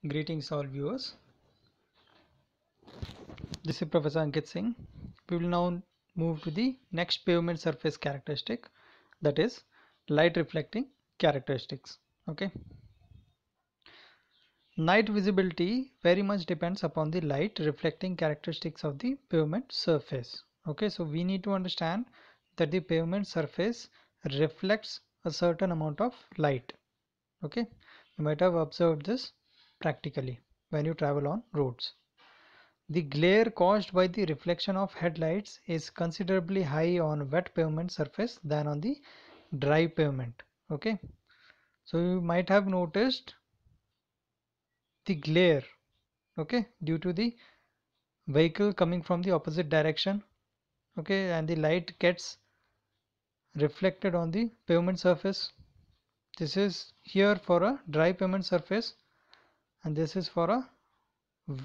Greetings all viewers. This is Professor Ankit Singh. We will now move to the next pavement surface characteristic, that is light reflecting characteristics. Okay. Night visibility very much depends upon the light reflecting characteristics of the pavement surface. Okay, so we need to understand that the pavement surface reflects a certain amount of light. Okay, you might have observed this practically when you travel on roads. The glare caused by the reflection of headlights is considerably high on wet pavement surface than on the dry pavement. Okay, so you might have noticed the glare, okay, due to the vehicle coming from the opposite direction, okay, and the light gets reflected on the pavement surface. This is here for a dry pavement surface and this is for a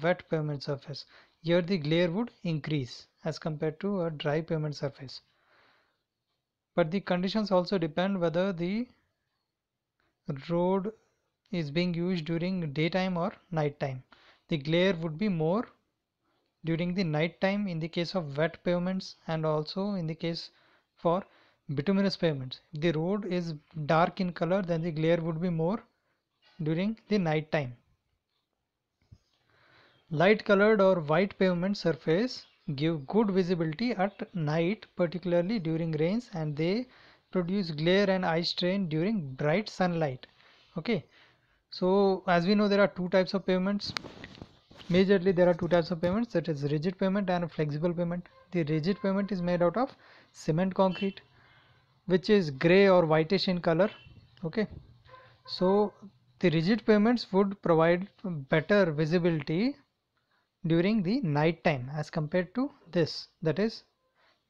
wet pavement surface. Here the glare would increase as compared to a dry pavement surface. But the conditions also depend whether the road is being used during daytime or night time. The glare would be more during the night time in the case of wet pavements and also in the case for bituminous pavements. If the road is dark in color, then the glare would be more during the night time. Light colored or white pavement surface give good visibility at night, particularly during rains, and they produce glare and eye strain during bright sunlight. Okay, so as we know, there are two types of pavements. Majorly there are two types of pavements, that is rigid pavement and flexible pavement. The rigid pavement is made out of cement concrete, which is gray or whitish in color. Okay, so the rigid pavements would provide better visibility during the night time as compared to this, that is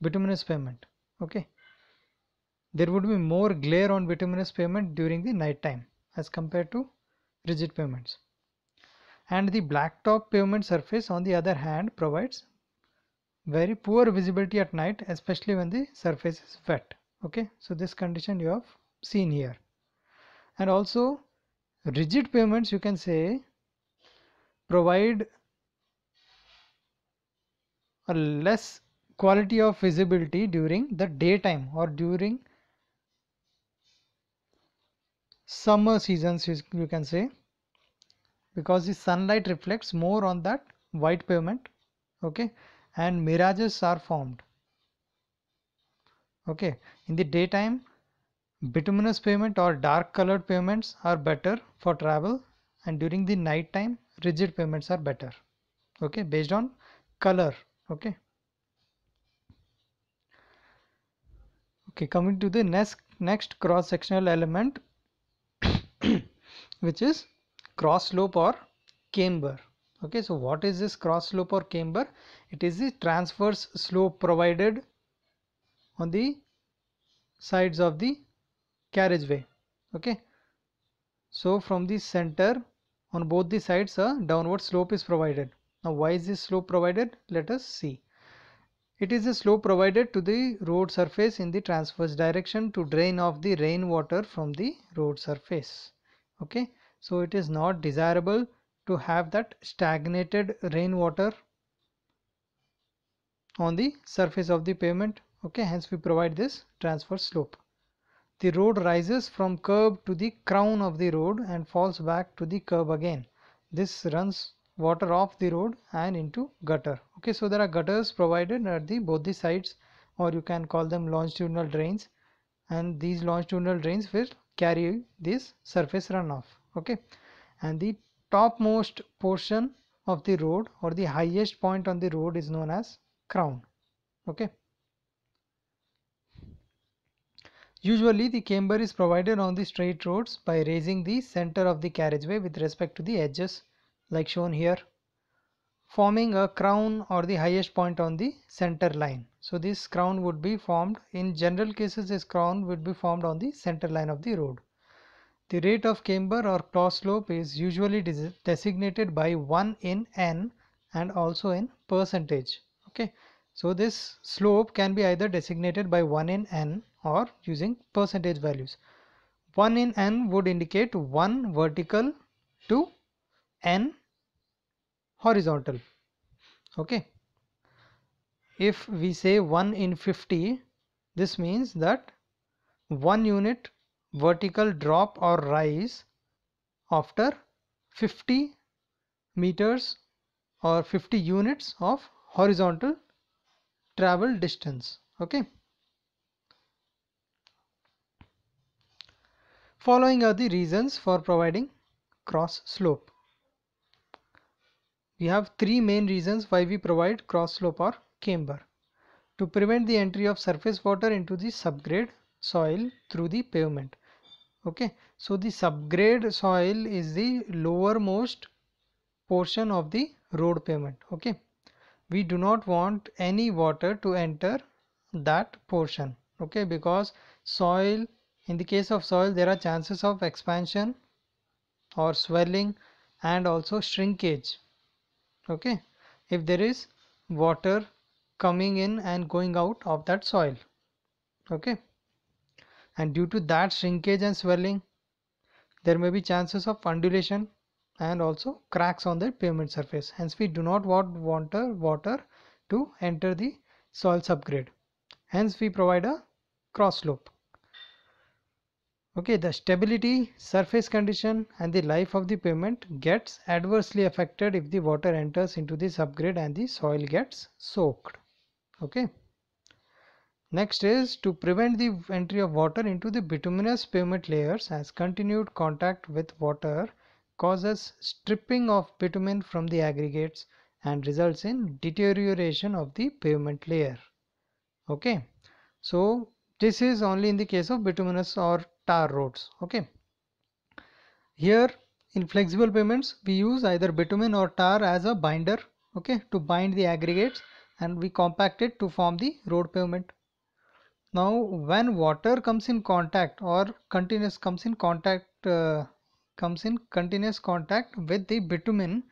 bituminous pavement. Okay, there would be more glare on bituminous pavement during the night time as compared to rigid pavements. And the blacktop pavement surface on the other hand provides very poor visibility at night, especially when the surface is wet. Okay, so this condition you have seen here. And also rigid pavements, you can say, provide a less quality of visibility during the daytime or during summer seasons, you can say, because the sunlight reflects more on that white pavement. Okay, and mirages are formed. Okay, in the daytime bituminous pavement or dark colored pavements are better for travel, and during the night time rigid pavements are better. Okay, based on color. Okay, coming to the next cross sectional element which is cross slope or camber. Okay, so what is this cross slope or camber? It is the transverse slope provided on the sides of the carriageway. Okay, so from the center on both the sides a downward slope is provided. Now why is this slope provided? Let us see. It is a slope provided to the road surface in the transverse direction to drain off the rainwater from the road surface. Okay, so it is not desirable to have that stagnated rainwater on the surface of the pavement. Okay, hence we provide this transverse slope. The road rises from curb to the crown of the road and falls back to the curb again. This runs water off the road and into gutter. Okay, so there are gutters provided at the both the sides, or you can call them longitudinal drains, and these longitudinal drains will carry this surface runoff. Okay, and the topmost portion of the road or the highest point on the road is known as crown. Okay, usually the camber is provided on the straight roads by raising the center of the carriageway with respect to the edges, like shown here, forming a crown or the highest point on the center line. So this crown would be formed, in general cases this crown would be formed on the center line of the road. The rate of camber or cross slope is usually designated by 1 in n and also in percentage. Okay, so this slope can be either designated by 1 in n or using percentage values. 1 in n would indicate 1 vertical to n horizontal. Okay, if we say 1 in 50, this means that 1 unit vertical drop or rise after 50 meters or 50 units of horizontal travel distance. Okay, following are the reasons for providing cross slope. We have three main reasons why we provide cross slope or camber: to prevent the entry of surface water into the subgrade soil through the pavement. Okay, so the subgrade soil is the lowermost portion of the road pavement. Okay, we do not want any water to enter that portion. Okay, because soil, in the case of soil, there are chances of expansion or swelling and also shrinkage. Okay, if there is water coming in and going out of that soil. Okay, and due to that shrinkage and swelling, there may be chances of undulation and also cracks on the pavement surface. Hence we do not want water to enter the soil subgrade. Hence we provide a cross slope. Okay, the stability, surface condition and the life of the pavement gets adversely affected if the water enters into the subgrade and the soil gets soaked. Okay. Next is to prevent the entry of water into the bituminous pavement layers, as continued contact with water causes stripping of bitumen from the aggregates and results in deterioration of the pavement layer. Okay, so this is only in the case of bituminous or tar roads. Okay, here in flexible pavements we use either bitumen or tar as a binder, okay, to bind the aggregates, and we compact it to form the road pavement. Now when water comes in contact or comes in continuous contact with the bitumen,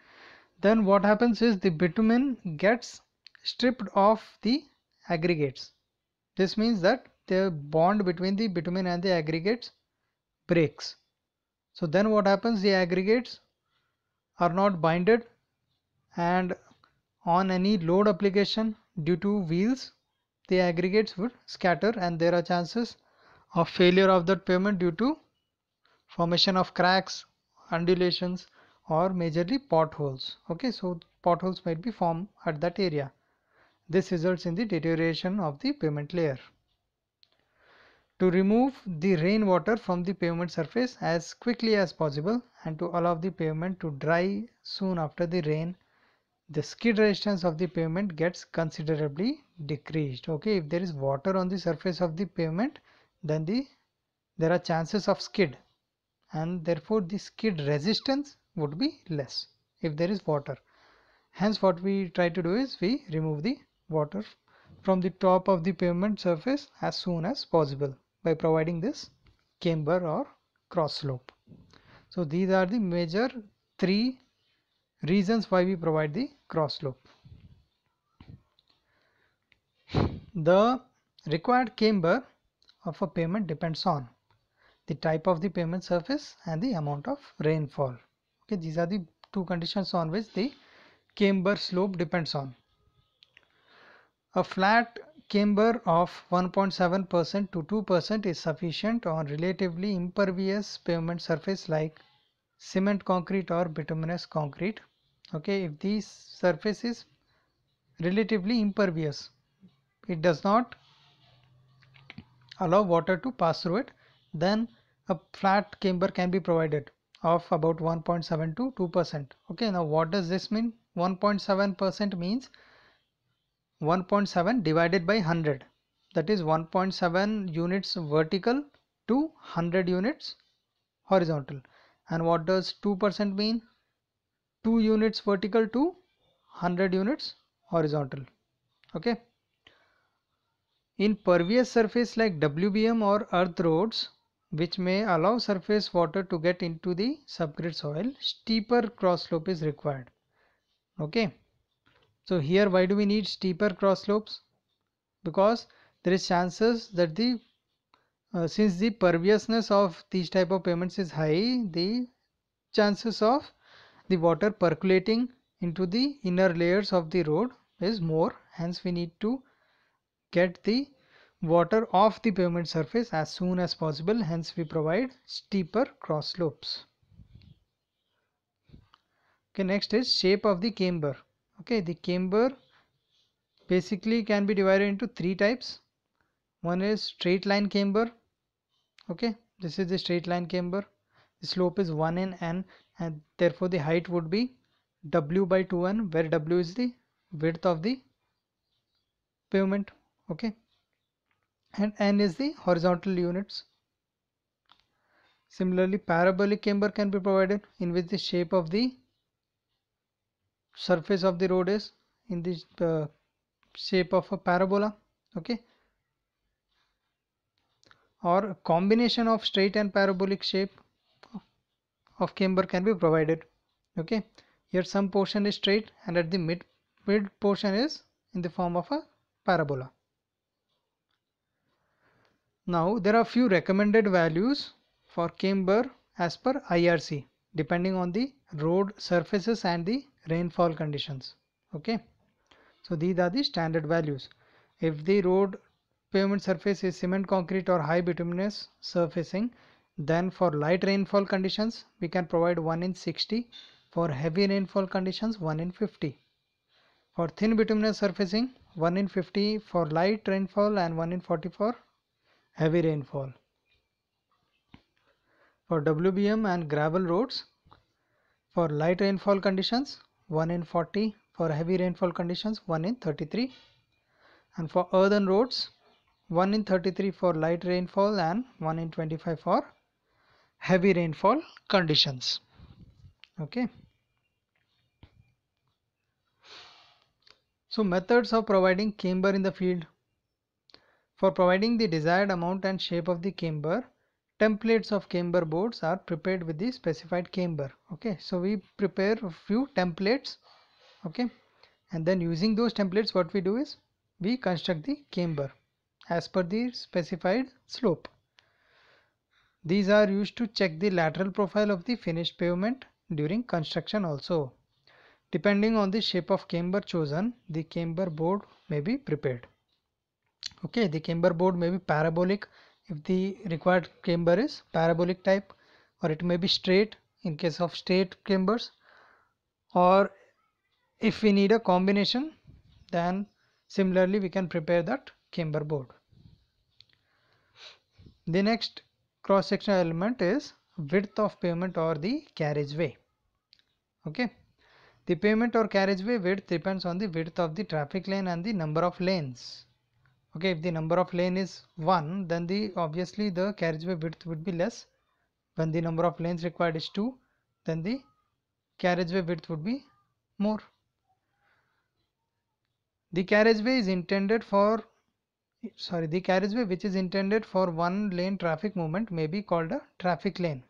then what happens is the bitumen gets stripped off the aggregates. This means that the bond between the bitumen and the aggregates breaks. So then what happens, the aggregates are not binded, and on any load application due to wheels, the aggregates would scatter and there are chances of failure of that pavement due to formation of cracks, undulations or majorly potholes. Okay, so potholes might be formed at that area. This results in the deterioration of the pavement layer. To remove the rainwater from the pavement surface as quickly as possible and to allow the pavement to dry soon after the rain, the skid resistance of the pavement gets considerably decreased. Okay, if there is water on the surface of the pavement, then there are chances of skid, and therefore the skid resistance would be less if there is water. Hence what we try to do is we remove the water from the top of the pavement surface as soon as possible by providing this camber or cross slope. So these are the major three reasons why we provide the cross slope. The required camber of a pavement depends on the type of the pavement surface and the amount of rainfall. Okay, these are the two conditions on which the camber slope depends on. A flat camber of 1.7% to 2% is sufficient on relatively impervious pavement surface like cement concrete or bituminous concrete. Okay, if the surface is relatively impervious, it does not allow water to pass through it, then a flat camber can be provided of about 1.7 to 2%. Okay, now what does this mean? 1.7% means 1.7 divided by 100, that is 1.7 units vertical to 100 units horizontal. And what does 2% mean? 2 units vertical to 100 units horizontal. Okay, in pervious surface like WBM or earth roads, which may allow surface water to get into the subgrade soil, steeper cross slope is required. Okay, so here why do we need steeper cross slopes? Because there is chances that since the perviousness of these type of pavements is high, the chances of the water percolating into the inner layers of the road is more, hence we need to get the water off the pavement surface as soon as possible, hence we provide steeper cross slopes. Okay, next is shape of the camber. Okay, the camber basically can be divided into three types. One is straight line camber. Okay, this is the straight line camber. The slope is 1 in n and therefore the height would be w by 2n, where w is the width of the pavement. Okay, and n is the horizontal units. Similarly, parabolic camber can be provided, in which the shape of the surface of the road is in the shape of a parabola. Okay, or a combination of straight and parabolic shape of camber can be provided. Okay, here some portion is straight and at the mid portion is in the form of a parabola. Now there are few recommended values for camber as per IRC depending on the road surfaces and the rainfall conditions. Okay, so these are the standard values. If the road pavement surface is cement concrete or high bituminous surfacing, then for light rainfall conditions we can provide 1 in 60, for heavy rainfall conditions 1 in 50. For thin bituminous surfacing 1 in 50 for light rainfall and 1 in 40 for heavy rainfall. For WBM and gravel roads, for light rainfall conditions 1 in 40, for heavy rainfall conditions 1 in 33, and for earthen roads 1 in 33 for light rainfall and 1 in 25 for heavy rainfall conditions. Okay, so methods of providing camber in the field. For providing the desired amount and shape of the camber, templates of camber boards are prepared with the specified camber. Okay, so we prepare a few templates. Okay, and then using those templates what we do is we construct the camber as per the specified slope. These are used to check the lateral profile of the finished pavement during construction also. Depending on the shape of camber chosen, the camber board may be prepared. Okay, the camber board may be parabolic if the required camber is parabolic type, or it may be straight in case of straight cambers, or if we need a combination, then similarly we can prepare that camber board. The next cross sectional element is width of pavement or the carriageway. Okay, the pavement or carriageway width depends on the width of the traffic lane and the number of lanes. Okay, if the number of lane is 1, then obviously the carriageway width would be less. When the number of lanes required is 2, then the carriageway width would be more. The carriageway is intended for the carriageway which is intended for one lane traffic movement may be called a traffic lane.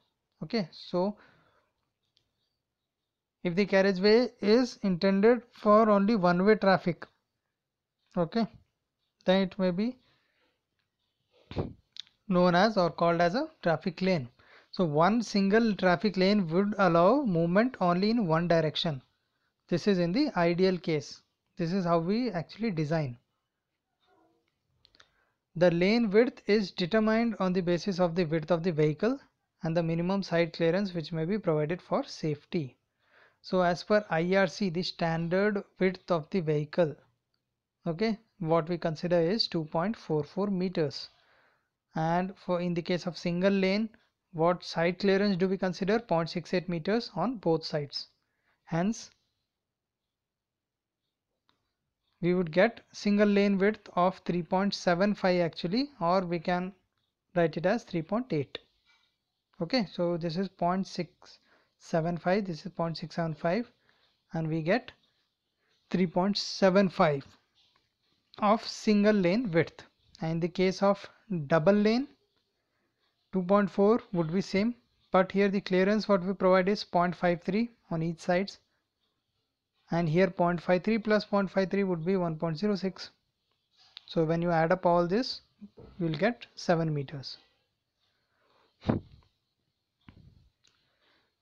Okay, so if the carriageway is intended for only one-way traffic, okay, then it may be known as or called as a traffic lane. So one single traffic lane would allow movement only in one direction. This is in the ideal case. This is how we actually design. The lane width is determined on the basis of the width of the vehicle and the minimum side clearance which may be provided for safety. So as per IRC, the standard width of the vehicle, okay, what we consider is 2.44 meters. And for in the case of single lane, what side clearance do we consider? 0.68 meters on both sides. Hence, we would get single lane width of 3.75 actually, or we can write it as 3.8. Okay, so this is 0.675, this is 0.675, and we get 3.75 of single lane width. And in the case of double lane, 2.4 would be same, but here the clearance what we provide is 0.53 on each sides, and here 0.53 plus 0.53 would be 1.06. So when you add up all this, you will get 7 meters.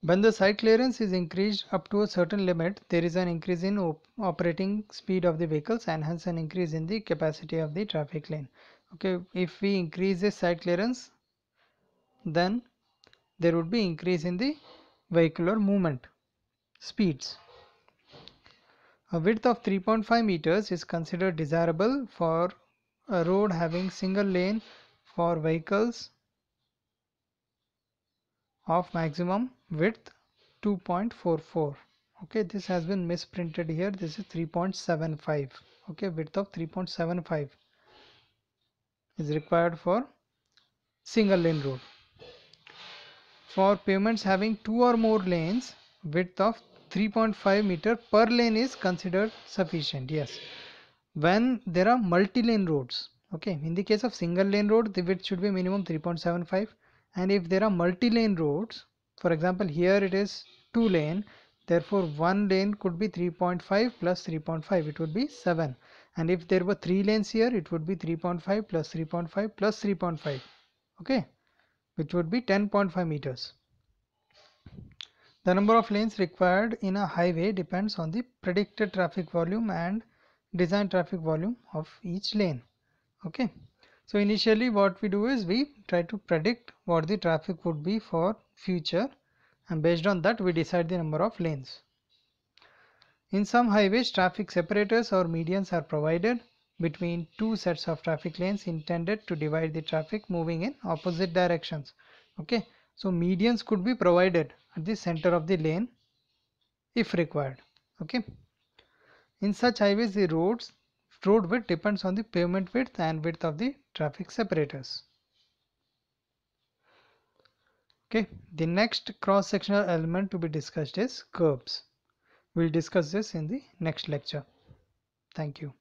When the site clearance is increased up to a certain limit, there is an increase in operating speed of the vehicles and hence an increase in the capacity of the traffic lane. Okay, if we increase the site clearance, then there would be increase in the vehicular movement speeds. A width of 3.5 meters is considered desirable for a road having single lane for vehicles of maximum width 2.44. Okay, this has been misprinted here. This is 3.75. Okay, width of 3.75 is required for single lane road. For pavements having 2 or more lanes, width of 3.5 meter per lane is considered sufficient. Yes, when there are multi-lane roads. Okay, in the case of single lane road, the width should be minimum 3.75, and if there are multi-lane roads, for example here it is 2 lane, therefore one lane could be 3.5 plus 3.5, it would be 7, and if there were 3 lanes here, it would be 3.5 plus 3.5 plus 3.5, okay, which would be 10.5 meters. The number of lanes required in a highway depends on the predicted traffic volume and design traffic volume of each lane. Okay, so initially what we do is we try to predict what the traffic would be for future, and based on that we decide the number of lanes. In some highways, traffic separators or medians are provided between two sets of traffic lanes intended to divide the traffic moving in opposite directions. Okay, so medians could be provided at the center of the lane if required. Okay, in such highways, the road width depends on the pavement width and width of the traffic separators. Okay, the next cross-sectional element to be discussed is curbs. We'll discuss this in the next lecture. Thank you.